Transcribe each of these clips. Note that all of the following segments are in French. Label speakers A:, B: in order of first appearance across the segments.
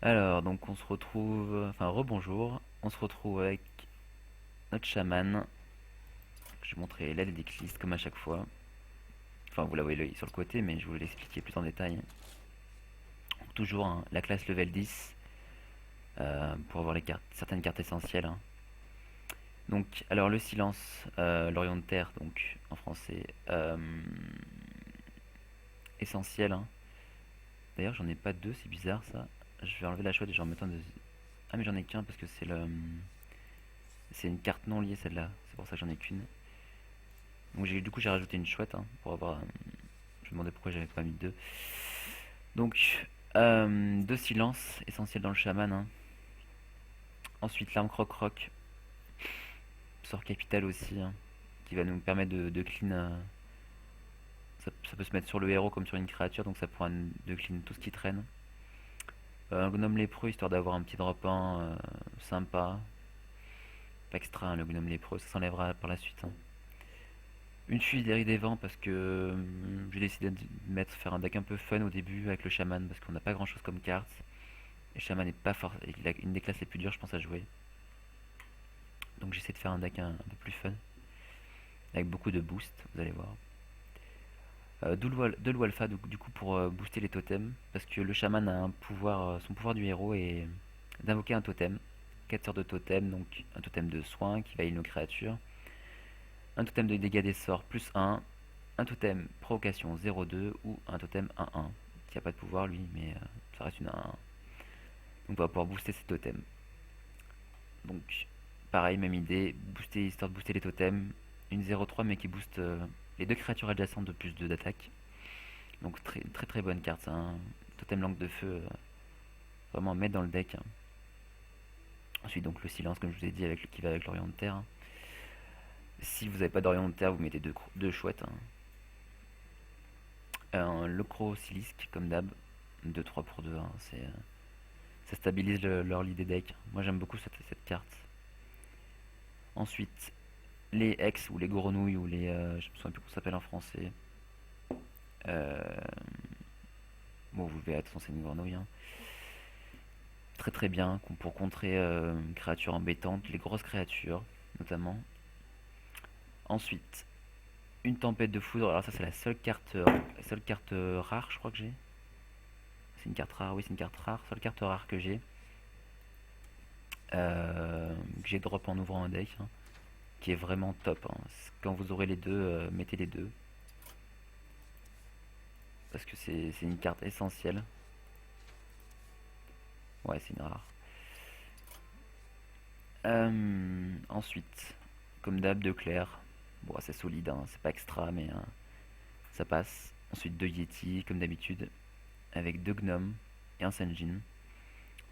A: Alors, donc on se retrouve, enfin rebonjour, on se retrouve avec notre chaman. Je vais montrer l'aile des clistes comme à chaque fois. Enfin, vous la voyez sur le côté, mais je vais vous l'expliquer plus en détail. Donc, toujours hein, la classe level 10 pour avoir les cartes, certaines cartes essentielles, hein. Donc, alors le silence, l'Orient de Terre, donc en français, essentiel, hein. D'ailleurs, j'en ai pas deux, c'est bizarre ça. Je vais enlever la chouette et j'en mettre un deuxième. Ah, mais j'en ai qu'un parce que c'est une carte non liée celle-là. C'est pour ça que j'en ai qu'une. Donc du coup j'ai rajouté une chouette hein, pour avoir. Je me demandais pourquoi j'avais pas mis deux. Donc deux silences essentiels dans le chaman, hein. Ensuite l'arme croc-croc, sort capital aussi, hein, qui va nous permettre de clean. Ça peut se mettre sur le héros comme sur une créature, donc ça pourra de clean tout ce qui traîne. Un gnome lépreux histoire d'avoir un petit drop 1 sympa. Pas extra hein, le gnome lépreux, ça s'enlèvera par la suite, hein. Une fuite des vents parce que j'ai décidé de faire un deck un peu fun au début avec le chaman parce qu'on n'a pas grand chose comme carte. Et le chaman n'est pas fort, il a une des classes les plus dures je pense à jouer. Donc j'essaie de faire un deck un peu plus fun avec beaucoup de boost, vous allez voir. De alpha du coup pour booster les totems parce que le chaman a un pouvoir, son pouvoir du héros est d'invoquer un totem. 4 sortes de totems, donc un totem de soin qui va heal nos créatures, un totem de dégâts des sorts plus un totem provocation 0,2 ou un totem 1-1 qui a pas de pouvoir lui mais ça reste une 1-1. Donc on va pouvoir booster ces totems. Donc pareil, même idée, booster histoire de booster les totems, une 0,3 mais qui booste les deux créatures adjacentes de plus 2 d'attaque. Donc très très très bonne carte ça, hein. Totem langue de feu, vraiment à mettre dans le deck, hein. Ensuite donc le silence comme je vous ai dit qui va avec l'Orient de Terre, hein. Si vous n'avez pas d'Orient de Terre vous mettez deux chouettes, hein. Un Locro Silisk comme d'hab, 2-3 pour 2, hein. Ça stabilise l'early des decks. Moi j'aime beaucoup cette carte. Ensuite, les Hex ou les Grenouilles ou les. Je me souviens plus comment ça s'appelle en français. Euh, bon, vous verrez, de toute façon c'est une grenouille, hein. Très très bien pour contrer une créature embêtante, les grosses créatures notamment. Ensuite, une tempête de foudre. Alors ça c'est la seule carte rare je crois que j'ai. C'est une carte rare, oui c'est une carte rare, seule carte rare que j'ai. Que j'ai drop en ouvrant un deck, hein, qui est vraiment top, hein. Quand vous aurez les deux, mettez les deux. Parce que c'est une carte essentielle. Ouais, c'est une rare. Ensuite, comme d'hab, de clair. Bon, c'est solide, hein, c'est pas extra, mais ça passe. Ensuite, deux Yeti, comme d'habitude, avec deux gnomes et un Senjin.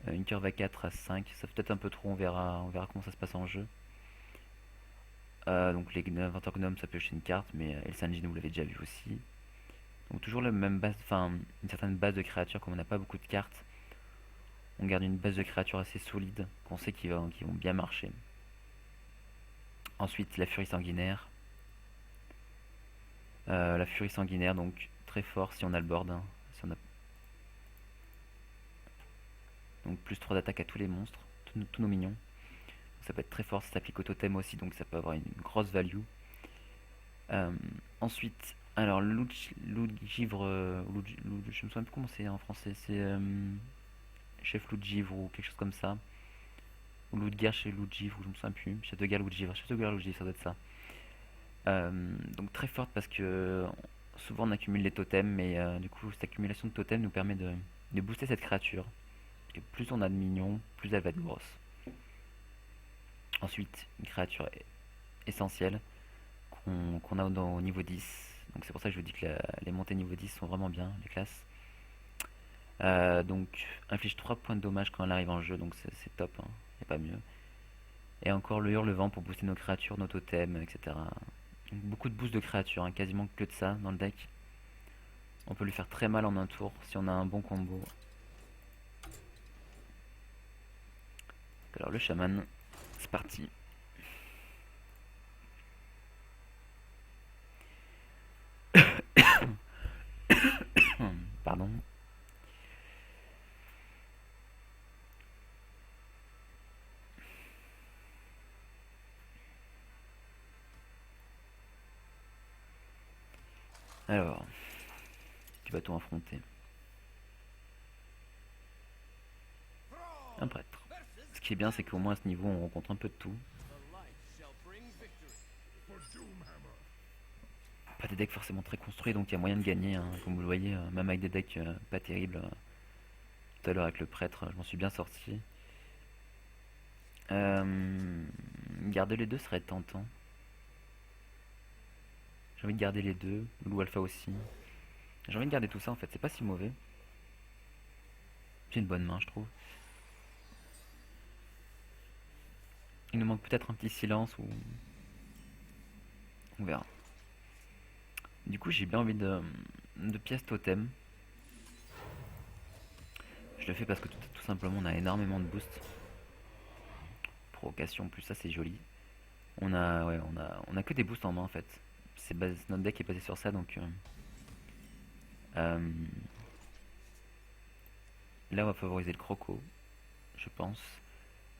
A: Une curve à 4 à 5, ça fait peut-être un peu trop, on verra comment ça se passe en jeu. Donc les 20 gnomes ça pioche une carte, mais El Sanjin vous l'avez déjà vu aussi. Donc toujours la même base, enfin une certaine base de créatures, comme on n'a pas beaucoup de cartes, on garde une base de créatures assez solide, qu'on sait qu'ils vont bien marcher. Ensuite la furie sanguinaire. La furie sanguinaire, donc très fort si on a le board, hein. Si on a... Donc plus 3 d'attaque à tous les monstres, tous nos minions. Ça peut être très fort, ça s'applique au totem aussi, donc ça peut avoir une grosse value. Euh, Ensuite, alors loup de givre, je me souviens plus comment c'est en français, c'est chef loup de givre ou quelque chose comme ça, ou loup de guerre chez loup de givre, ou je me souviens plus, chef de guerre loup de givre, chef de guerre loup de givre, ça doit être ça. Donc très forte parce que souvent on accumule les totems, mais du coup cette accumulation de totems nous permet de booster cette créature. Et plus on a de minions, plus elle va être grosse. Ensuite, une créature essentielle qu'on a au niveau 10. Donc c'est pour ça que je vous dis que les montées niveau 10 sont vraiment bien, les classes. Donc inflige 3 points de dommage quand elle arrive en jeu, donc c'est top, hein, y a pas mieux. Et encore le hurlevent pour booster nos créatures, nos totems, etc. Donc, beaucoup de boost de créatures, hein, quasiment que de ça dans le deck. On peut lui faire très mal en un tour si on a un bon combo. Alors le chaman, c'est parti. Pardon. Alors, qui va-t-on affronter? Un prêtre. Ce qui est bien, c'est qu'au moins à ce niveau, on rencontre un peu de tout. Pas des decks forcément très construits, donc il y a moyen de gagner, hein. Comme vous le voyez, même avec des decks pas terribles. Tout à l'heure avec le prêtre, je m'en suis bien sorti. Garder les deux serait tentant. J'ai envie de garder les deux, loup alpha aussi. J'ai envie de garder tout ça en fait, c'est pas si mauvais. C'est une bonne main, je trouve. Il nous manque peut-être un petit silence ou. On verra. Du coup, j'ai bien envie de pièces totem. Je le fais parce que tout simplement on a énormément de boost. Provocation, plus ça c'est joli. On a que des boosts en main en fait. Notre deck est basé sur ça donc. Euh, Là on va favoriser le croco, je pense.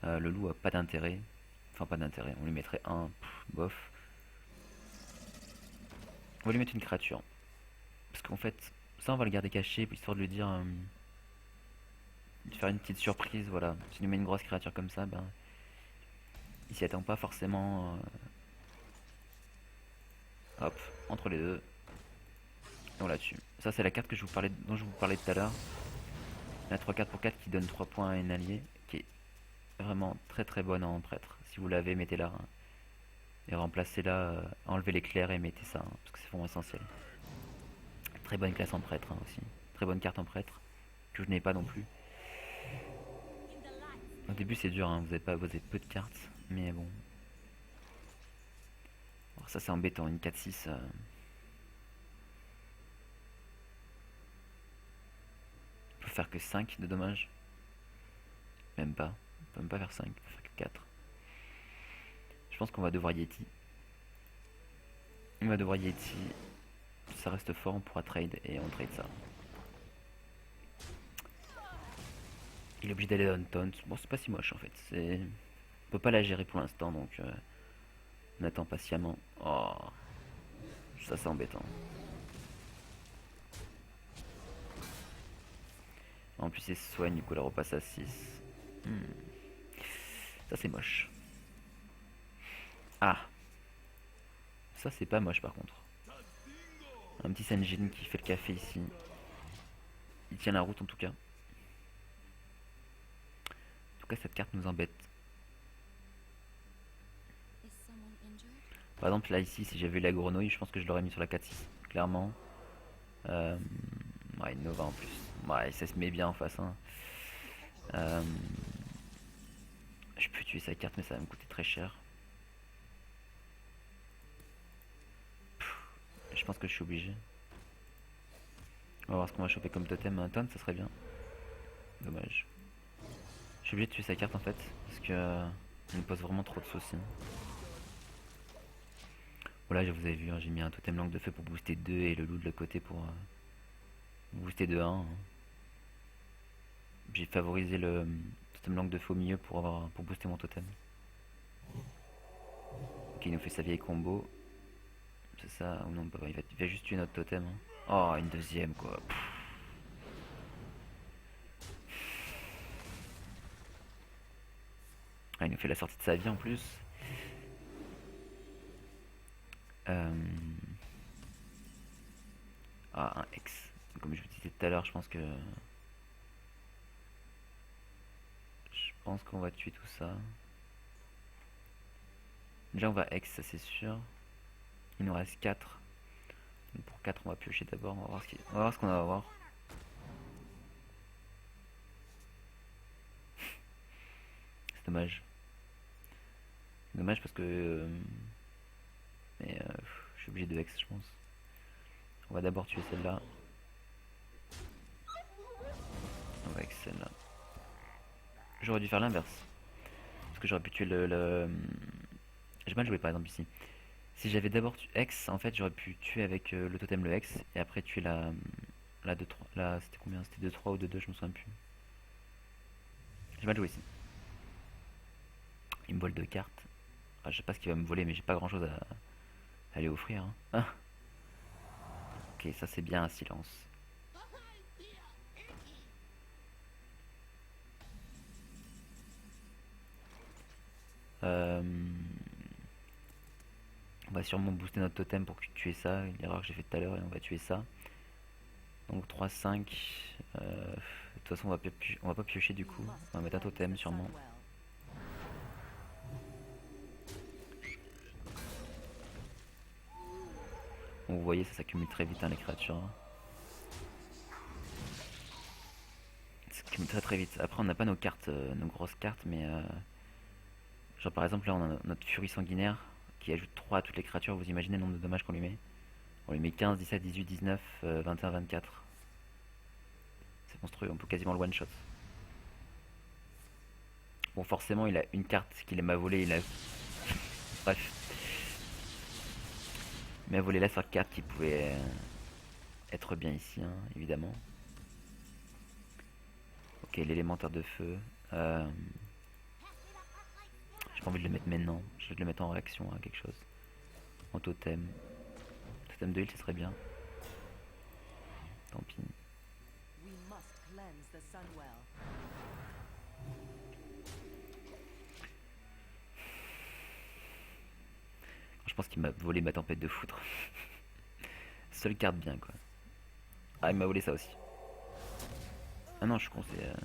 A: Le loup a pas d'intérêt. Enfin pas d'intérêt, on lui mettrait un, bof. On va lui mettre une créature. Parce qu'en fait, ça on va le garder caché, histoire de lui dire... de faire une petite surprise, voilà. Si lui met une grosse créature comme ça, ben... il s'y attend pas forcément. Hop, entre les deux. Et on la tue. Ça c'est la carte dont je vous parlais tout à l'heure. La 3-4 pour 4 qui donne 3 points à un allié. Qui est vraiment très très bonne en prêtre. Si vous l'avez, mettez-la. Hein. Et remplacez-la, enlevez l'éclair et mettez ça. Hein, parce que c'est vraiment essentiel. Très bonne classe en prêtre hein, aussi. Très bonne carte en prêtre. Que je n'ai pas non plus. Au début c'est dur, hein, vous avez peu de cartes. Mais bon. Alors ça c'est embêtant, une 4-6. On peut faire que 5 de dommages. Même pas. On peut même pas faire 5, on peut faire que 4. Je pense qu'on va devoir Yeti. On va devoir Yeti. Ça reste fort, on pourra trade et on trade ça. Il est obligé d'aller on taunt. Bon, c'est pas si moche en fait. On peut pas la gérer pour l'instant donc on attend patiemment. Oh, ça c'est embêtant. En plus, il se soigne, du coup, elle repasse à 6. Ça c'est moche. Ah, ça c'est pas moche par contre. Un petit Sanjin qui fait le café ici. Il tient la route en tout cas. En tout cas, cette carte nous embête. Par exemple, là ici, si j'avais eu la grenouille, je pense que je l'aurais mis sur la 4-6. Clairement. Ouais, une Nova en plus. Ouais, ça se met bien en face. Hein. Je peux tuer sa carte, mais ça va me coûter très cher. Je pense que je suis obligé. On va voir ce qu'on va choper comme totem. Un tonne, ça serait bien. Dommage. Je suis obligé de tuer sa carte en fait. Parce que elle me pose vraiment trop de soucis. Voilà, vous avez vu, hein, j'ai mis un totem langue de feu pour booster 2 et le loup de l'autre côté pour booster de 1. Hein. J'ai favorisé le totem langue de feu au milieu pour booster mon totem. Ok, il nous fait sa vieille combo. C'est ça, ou non, il va juste tuer notre totem. Hein. Oh, une deuxième quoi. Ah, il nous fait la sortie de sa vie en plus. Ah, un X. Comme je vous disais tout à l'heure, je pense que... Je pense qu'on va tuer tout ça. Déjà on va X, ça c'est sûr. Il nous reste 4. Donc pour 4 on va piocher d'abord, on va voir ce qu'on va avoir. C'est dommage. C'est dommage parce que... mais je suis obligé de X je pense. On va d'abord tuer celle-là. On va X celle-là. J'aurais dû faire l'inverse. Parce que j'aurais pu tuer J'ai mal joué par exemple ici. Si j'avais d'abord tué X, en fait j'aurais pu tuer avec le totem le X et après tuer la 2-3. C'était combien? C'était 2-3 ou 2-2, je me souviens plus. J'ai mal joué ici. Il me vole 2 cartes. Enfin, je sais pas ce qu'il va me voler, mais j'ai pas grand chose à lui offrir. Hein. Ah. Ok, Ok, ça c'est bien un silence. Euh, On va sûrement booster notre totem pour tuer ça, l'erreur que j'ai fait tout à l'heure, et on va tuer ça. Donc 3-5. De toute façon, on va pas piocher du coup. On va mettre un totem sûrement. Bon, vous voyez, ça s'accumule très vite hein, les créatures. Ça s'accumule très très vite. Après, on n'a pas nos cartes, nos grosses cartes, mais genre par exemple, là on a notre furie sanguinaire qui ajoute 3 à toutes les créatures. Vous imaginez le nombre de dommages qu'on lui met? On lui met 15, 17, 18, 19, 21, 24. C'est monstrueux, on peut quasiment le one shot. Bon, forcément, il a une carte qu'il m'a volée. Bref. Il m'a volé la seule carte qui pouvait être bien ici, hein, évidemment. Ok, l'élémentaire de feu. J'ai pas envie de le mettre maintenant. Je vais le mettre en réaction à quelque chose. En totem. Totem de heal, ce serait bien. Tant pis. Je pense qu'il m'a volé ma tempête de foudre. Seule carte bien, quoi. Ah, il m'a volé ça aussi. Ah non, je suis con, c'est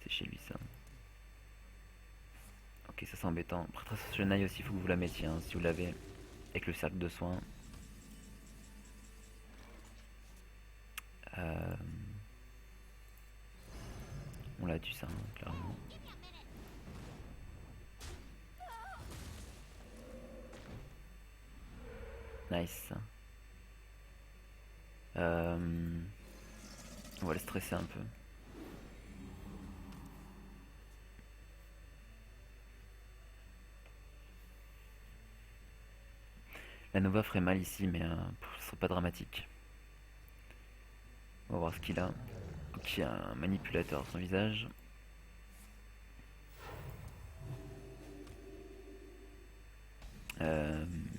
A: chez lui, ça. Ok, ça c'est embêtant. Prêtresse Genai aussi, faut que vous la mettiez, hein, si vous l'avez. Avec le cercle de soins. Euh, On l'a tué ça, hein, clairement. Nice. On va le stresser un peu. La Nova ferait mal ici, mais ce serait pas dramatique. On va voir ce qu'il a. Ok, un manipulateur à son visage.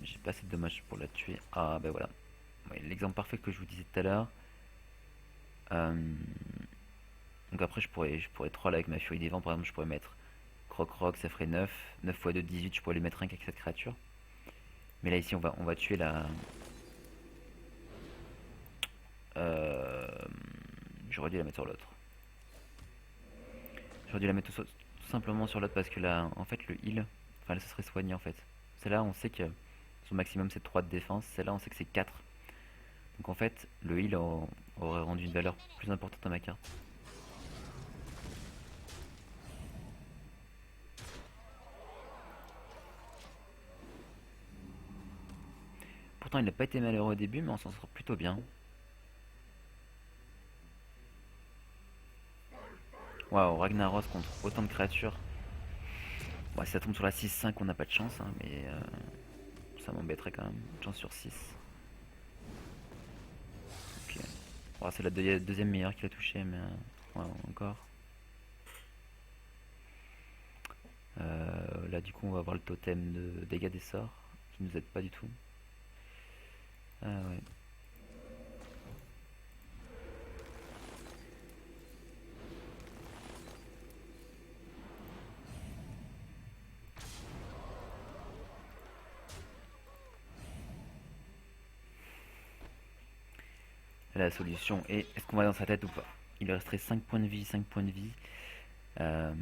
A: J'ai pas assez de dommages pour la tuer. Ah bah voilà. Ouais, l'exemple parfait que je vous disais tout à l'heure. Donc après je pourrais troll avec ma furie des vents. Par exemple je pourrais mettre Croc Rock, ça ferait 9. 9 x 2, 18, je pourrais les mettre rien qu'avec cette créature. Mais là ici on va tuer la... J'aurais dû la mettre sur l'autre. J'aurais dû la mettre tout simplement sur l'autre parce que là en fait le heal, enfin là ça serait soigné en fait. Celle-là on sait que son maximum c'est 3 de défense, celle-là on sait que c'est 4. Donc en fait le heal aurait rendu une valeur plus importante à ma carte. Pourtant il n'a pas été malheureux au début mais on s'en sort plutôt bien. Waouh, Ragnaros contre autant de créatures. Bon, si ça tombe sur la 6-5 on n'a pas de chance hein, mais ça m'embêterait quand même. Une chance sur 6. Ok. Bon, c'est la deuxième meilleure qu'il a touché mais ouais, encore. Là du coup on va avoir le totem de dégâts des sorts qui nous aide pas du tout. Ah ouais. La solution est, est-ce qu'on va dans sa tête ou pas? Il lui resterait 5 points de vie, 5 points de vie. On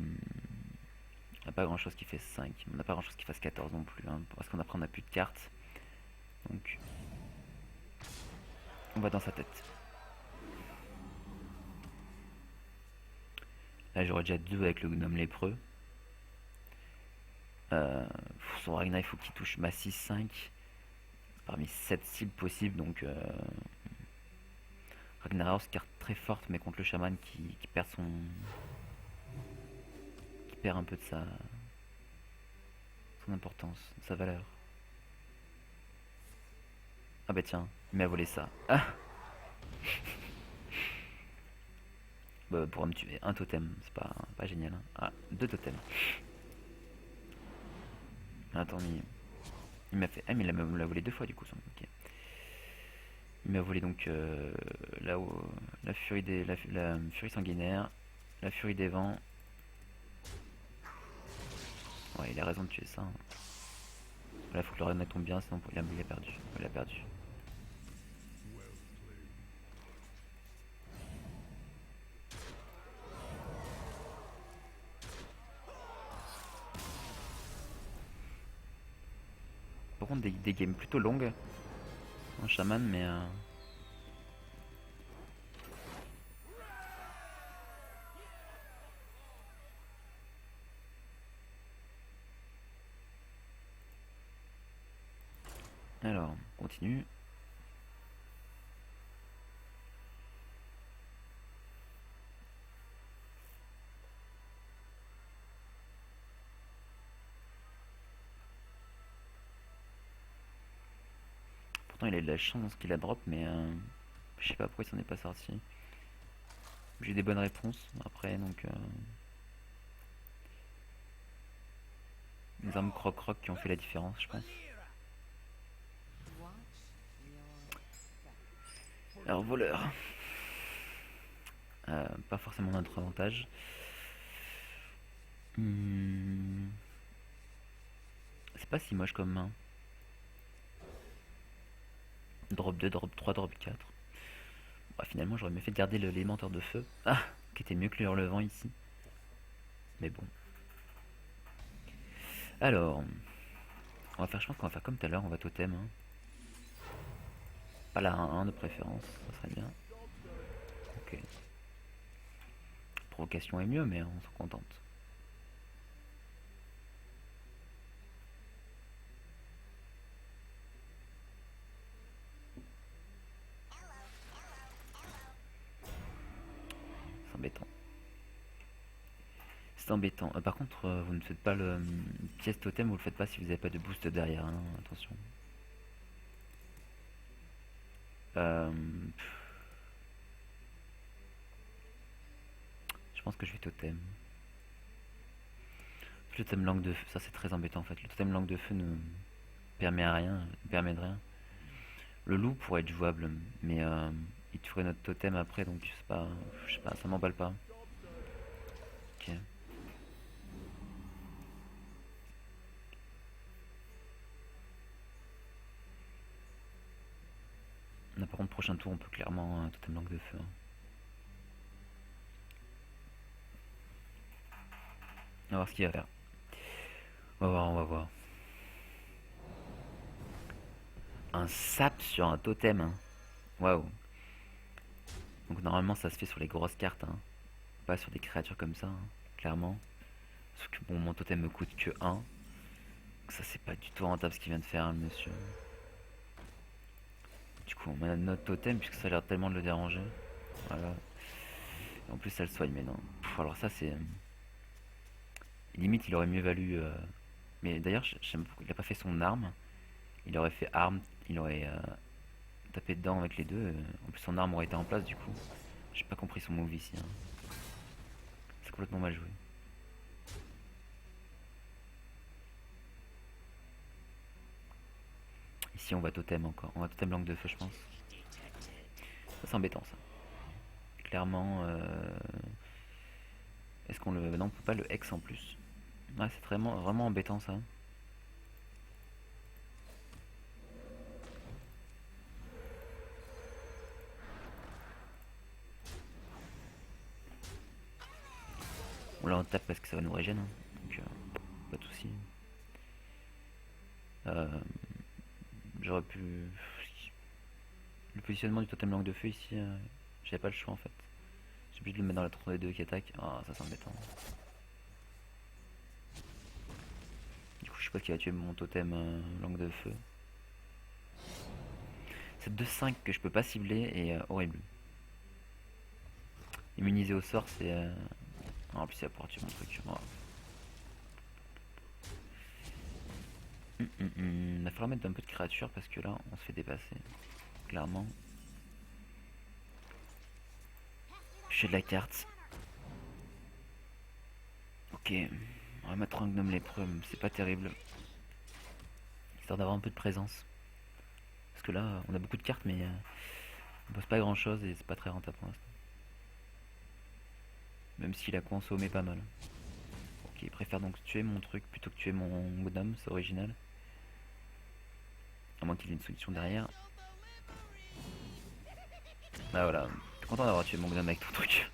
A: n'a pas grand chose qui fait 5. On n'a pas grand chose qui fasse 14 non plus. Hein, parce qu'on après on n'a plus de cartes. Donc on va dans sa tête. Là j'aurais déjà 2 avec le gnome lépreux. Son Ragnar il faut qu'il touche ma 6-5 parmi 7 cibles possibles. Donc Ragnaros, carte très forte mais contre le chaman qui perd son... qui perd un peu de son importance, de sa valeur. Ah bah tiens, il m'a volé ça. Ah bah, pour me tuer, un totem, c'est pas génial. Hein. Ah, 2 totems. Attends, il m'a fait... Ah mais il me l'a volé 2 fois du coup. Ok. Il m'a volé donc la furie la furie sanguinaire, la furie des vents. Ouais, il a raison de tuer ça, hein. Là, faut que le renard tombe bien, sinon il a perdu. Il a perdu. Par contre, des games plutôt longues en chaman, mais alors, on continue. Pourtant, il a eu de la chance dans ce qu'il a drop, mais je sais pas pourquoi il s'en est pas sorti. J'ai des bonnes réponses après, donc les armes croc-croc qui ont fait la différence, je pense. Alors, voleur. Pas forcément notre avantage. C'est pas si moche comme main. Drop 2, drop 3, drop 4. Bah, finalement, j'aurais mieux fait de garder l'élémenteur de feu. Ah, qui était mieux que le hurlevent ici. Mais bon. Alors, je pense qu'on va faire comme tout à l'heure, on va totem, hein. Pas la 1-1 de préférence, ça serait bien. Ok. Provocation est mieux, mais on se contente. C'est embêtant. C'est embêtant. Par contre, vous ne faites pas le pièce totem, vous le faites pas si vous n'avez pas de boost derrière, hein. Attention. Euh, je pense que je vais totem. Le totem langue de feu, ça c'est très embêtant en fait. Le totem langue de feu ne permet à rien, ne permet de rien. Le loup pourrait être jouable, mais il tuerait notre totem après, donc c'est pas, je sais pas, ça m'emballe pas. Ok. Là, par contre, prochain tour, on peut clairement totem langue de feu, hein. On va voir ce qu'il va faire. On va voir, on va voir. Un sap sur un totem, hein. Waouh. Donc normalement, ça se fait sur les grosses cartes, hein. Pas sur des créatures comme ça, hein, clairement. Parce que bon, mon totem me coûte que 1. Ça, c'est pas du tout rentable ce qu'il vient de faire, hein, le monsieur. Du coup, on met notre totem puisque ça a l'air tellement de le déranger. Voilà. Et en plus, ça le soigne, mais non. Alors, ça, c'est. Limite, il aurait mieux valu. Mais d'ailleurs, je sais même pourquoi il a pas fait son arme. Il aurait fait arme, il aurait tapé dedans avec les deux. En plus, son arme aurait été en place, du coup. J'ai pas compris son move ici, hein. C'est complètement mal joué. Ici, on va totem encore. On va totem langue de feu, je pense. Ça, c'est embêtant, ça. Clairement. Est-ce qu'on le. Non, on peut pas le hex en plus. Ouais, c'est vraiment, vraiment embêtant, ça. Bon, là, on tape parce que ça va nous régénérer, hein. Donc, pas de soucis. Euh, J'aurais pu. Le positionnement du totem langue de feu ici, j'avais pas le choix en fait. J'ai obligé de le mettre dans la tour des deux qui attaque. Ah, ça c'est embêtant. Du coup, je sais pas qui va tuer mon totem langue de feu. C'est 2-5 que je peux pas cibler et horrible. Immunisé au sort, c'est. Ah, en plus, il va pouvoir tuer mon truc. Oh. Il va falloir mettre un peu de créature parce que là, on se fait dépasser. Clairement. J'ai de la carte. Ok. On va mettre un gnome lépreux, c'est pas terrible. Histoire d'avoir un peu de présence. Parce que là, on a beaucoup de cartes, mais On bosse pas grand chose et c'est pas très rentable pour l'instant. Même s'il a consommé pas mal. Ok, il préfère donc tuer mon truc plutôt que tuer mon bonhomme, c'est original. À moins qu'il ait une solution derrière. Bah voilà, t'es content d'avoir tué mon bonhomme avec ton truc.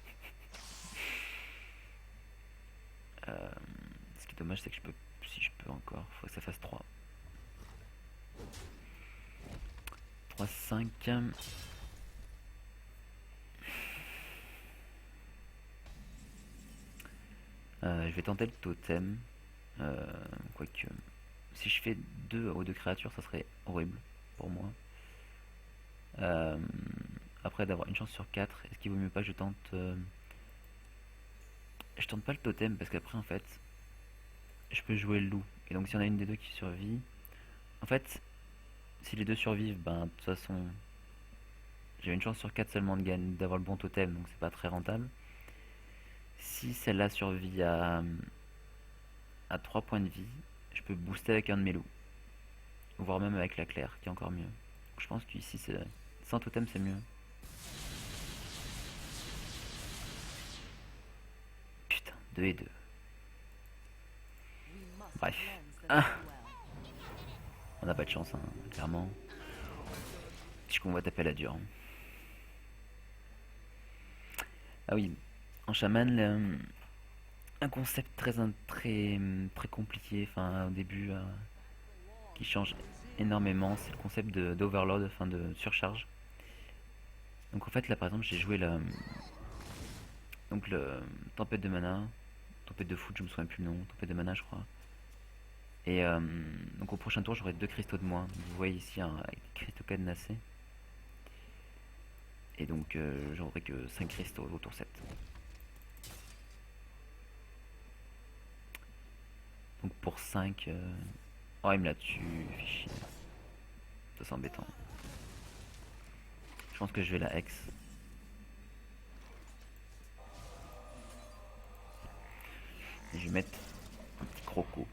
A: Ce qui est dommage, c'est que je peux, si je peux encore, faut que ça fasse 3. 3, 5. Je vais tenter le totem. Quoique, si je fais 2 aux 2 créatures, ça serait horrible pour moi. Après d'avoir une chance sur 4, est-ce qu'il vaut mieux pas que je tente... Je tente pas le totem parce qu'après en fait, je peux jouer le loup. Et donc si on a une des deux qui survit... En fait, si les deux survivent, ben de toute façon... J'ai une chance sur 4 seulement de gagner, d'avoir le bon totem, donc c'est pas très rentable. Si celle-là survit à 3 points de vie, je peux booster avec un de mes loups. Voire même avec la claire, qui est encore mieux. Donc je pense qu'ici, sans totem, c'est mieux. Putain, 2 et 2. Bref. Ah, on n'a pas de chance, hein, clairement. Je qu'on va taper la dure. Ah oui, en chaman, un concept très compliqué, enfin au début, qui change énormément, c'est le concept d'overload, enfin de surcharge. Donc en fait là par exemple j'ai joué le tempête de mana, tempête de foot, je me souviens plus le nom, tempête de mana je crois. Et donc au prochain tour j'aurai 2 cristaux de moins. Vous voyez ici avec des cristaux cadenassés. Et donc j'aurai que 5 cristaux au tour 7. Donc pour 5... Oh il me l'a tué, fichier. Ça c'est embêtant. Je pense que je vais la hex. Et je vais mettre un petit croco.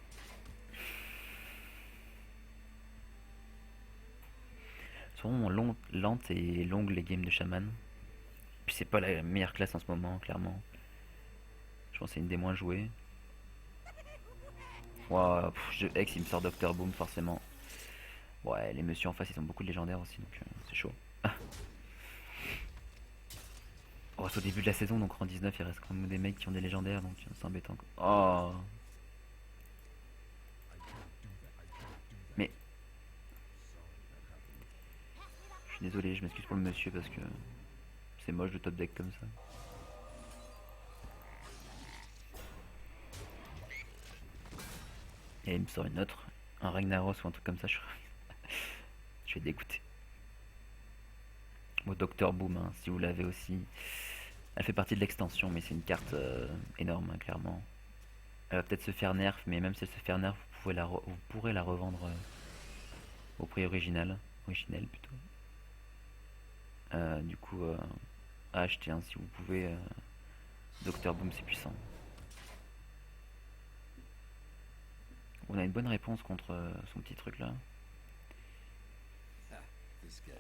A: Sont vraiment lentes et longues les games de chaman. Puis c'est pas la meilleure classe en ce moment, clairement. Je pense que c'est une des moins jouées. Wow, je hex, il me sort Docteur Boom forcément. Ouais, les messieurs en face ils ont beaucoup de légendaires aussi, donc c'est chaud. Oh, c'est au début de la saison, donc en 19 il reste quand même des mecs qui ont des légendaires, donc c'est embêtant. Oh. Mais je suis désolé, je m'excuse pour le monsieur parce que c'est moche de top deck comme ça. Et il me sort une autre, un Ragnaros ou un truc comme ça, je vais dégoûter. Bon, Docteur Boom, hein, si vous l'avez aussi. Elle fait partie de l'extension, mais c'est une carte énorme, hein, clairement. Elle va peut-être se faire nerf, mais même si elle se fait nerf, vous pourrez la revendre au prix original. Originel plutôt. Du coup, à acheter, hein, si vous pouvez. Docteur Boom, c'est puissant. On a une bonne réponse contre son petit truc là.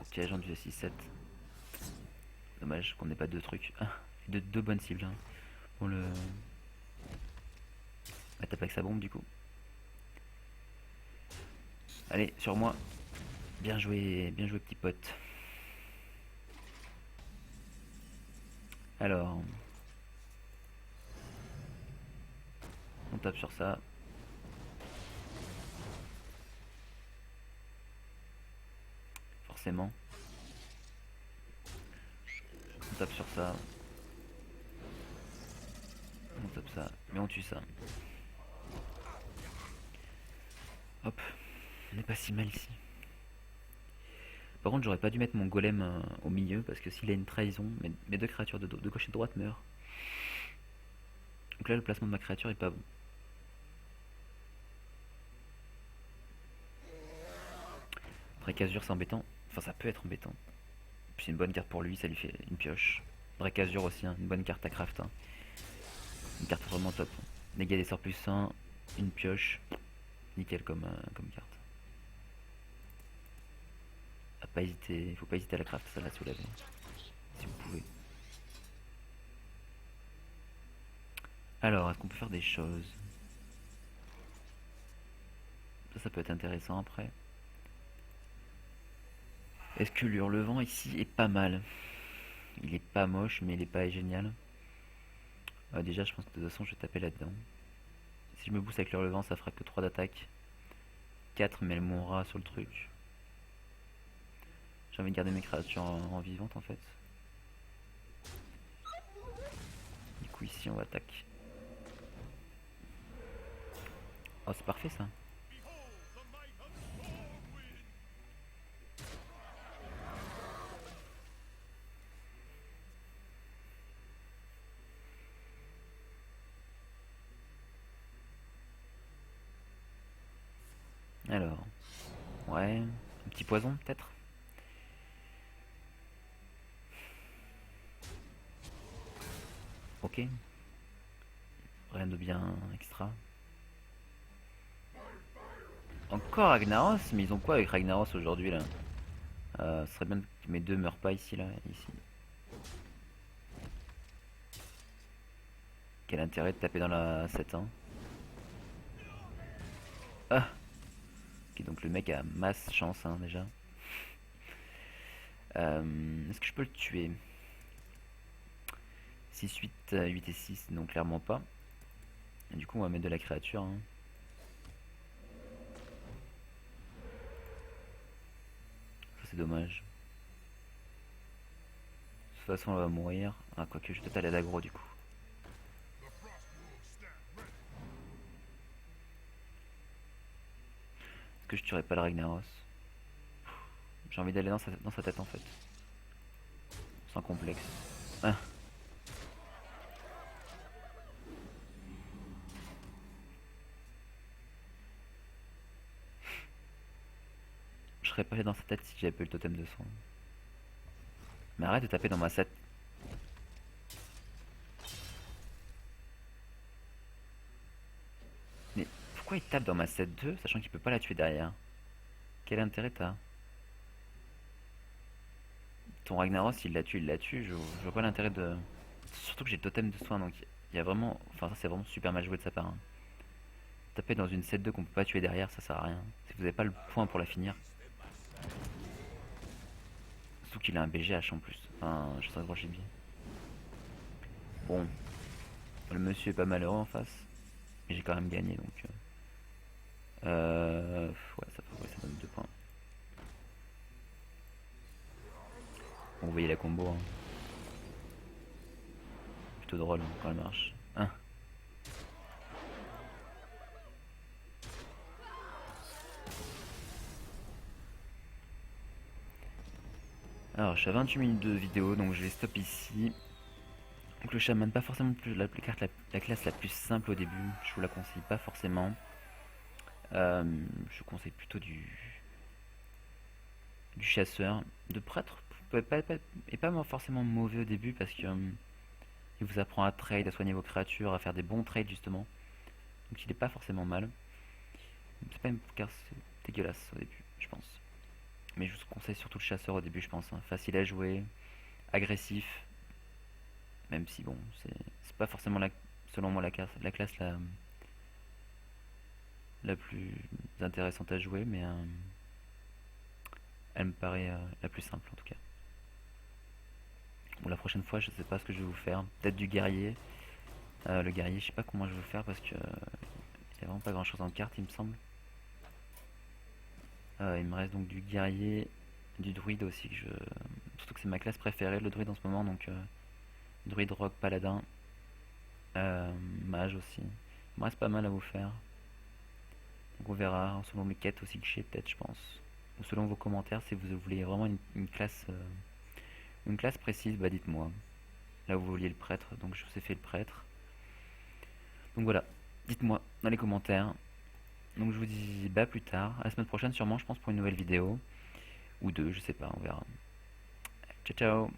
A: Ok, agent du 6-7. Dommage qu'on n'ait pas deux trucs. Ah, deux bonnes cibles. Hein. Bon, le. Bah, tape avec sa bombe du coup. Allez, sur moi. Bien joué petit pote. Alors. On tape sur ça. Forcément. On tape sur ça. On tape ça. Mais on tue ça. Hop. On n'est pas si mal ici. Par contre, j'aurais pas dû mettre mon golem au milieu parce que s'il a une trahison, mes deux créatures de gauche et de droite meurent. Donc là, le placement de ma créature est pas bon. Dracazur, c'est embêtant. Enfin, ça peut être embêtant. Puis c'est une bonne carte pour lui, ça lui fait une pioche. Dracazur aussi, hein, une bonne carte à craft. Hein. Une carte vraiment top. Dégâts des sorts plus 1, une pioche. Nickel comme carte. pas hésiter, faut pas hésiter à la craft, ça la soulever. Si vous pouvez. Alors, est-ce qu'on peut faire des choses? Ça peut être intéressant après. Est-ce que l'hurlevent ici est pas mal? Il est pas moche, mais il est pas génial. Déjà, je pense que de toute façon, je vais taper là-dedans. Si je me booste avec l'hurlevent, ça fera que 3 d'attaque. 4, mais elle mourra sur le truc. J'ai envie de garder mes créatures en vivante en fait. Du coup, ici, on va attaquer. Oh, c'est parfait ça. Alors, ouais, un petit poison peut-être. Ok, rien de bien extra. Encore Ragnaros, mais ils ont quoi avec Ragnaros aujourd'hui là? Ce serait bien que mes deux meurent pas ici là, ici. Quel intérêt de taper dans la 7 ans. Ah, ok, donc le mec a masse chance hein, déjà. Est-ce que je peux le tuer? 6, 8, 8 et 6, non clairement pas. Et du coup on va mettre de la créature. Hein. Ça c'est dommage. De toute façon elle va mourir. Ah quoique je vais peut-être aller à l'aggro du coup. Est-ce que je tuerais pas le Ragnaros? J'ai envie d'aller dans sa tête en fait. Sans complexe. Ah. Je serais pas allé dans sa tête si j'avais pas eu le totem de soin. Mais arrête de taper dans ma 7. Mais pourquoi il tape dans ma 7-2 sachant qu'il peut pas la tuer derrière? Quel intérêt t'as? Ton Ragnaros il la tue, il la tue, je vois pas l'intérêt de... Surtout que j'ai le totem de soin donc il y a vraiment... Enfin ça c'est vraiment super mal joué de sa part. Hein. Taper dans une 7-2 qu'on peut pas tuer derrière ça sert à rien. Si vous avez pas le point pour la finir. Surtout qu'il a un BGH en plus. Enfin je sais gros gibier. Bon. Le monsieur est pas malheureux en face. Mais j'ai quand même gagné donc... ouais, ça donne 2 points. Bon, vous voyez la combo. Hein. Plutôt drôle hein, quand elle marche. Hein. Alors, je suis à 28 minutes de vidéo, donc je vais stop ici. Donc le chaman, pas forcément la classe la plus simple au début, je vous la conseille pas forcément. Je vous conseille plutôt du chasseur. De prêtre est pas forcément mauvais au début parce que il vous apprend à trade, à soigner vos créatures, à faire des bons trades justement. Donc il est pas forcément mal. C'est pas une carte dégueulasse au début, je pense. Mais je vous conseille surtout le chasseur au début, je pense. Hein. Facile à jouer, agressif. Même si bon, c'est pas forcément selon moi la classe la plus intéressante à jouer, mais elle me paraît la plus simple en tout cas. Bon, la prochaine fois, je sais pas ce que je vais vous faire. Peut-être du guerrier. Le guerrier, je sais pas comment je vais faire parce que y a vraiment pas grand chose en carte, il me semble. Il me reste donc du guerrier, du druide aussi. Surtout que c'est ma classe préférée, le druide en ce moment. Donc, druide, rogue, paladin, mage aussi. Il me reste pas mal à vous faire. Donc on verra, selon mes quêtes aussi que j'ai peut-être, je pense. Ou selon vos commentaires, si vous voulez vraiment une classe précise, bah dites-moi. Là vous vouliez le prêtre, donc je vous ai fait le prêtre. Donc voilà, dites-moi dans les commentaires. Donc je vous dis bah plus tard, à la semaine prochaine sûrement je pense pour une nouvelle vidéo. Ou deux, je sais pas, on verra. Ciao ciao.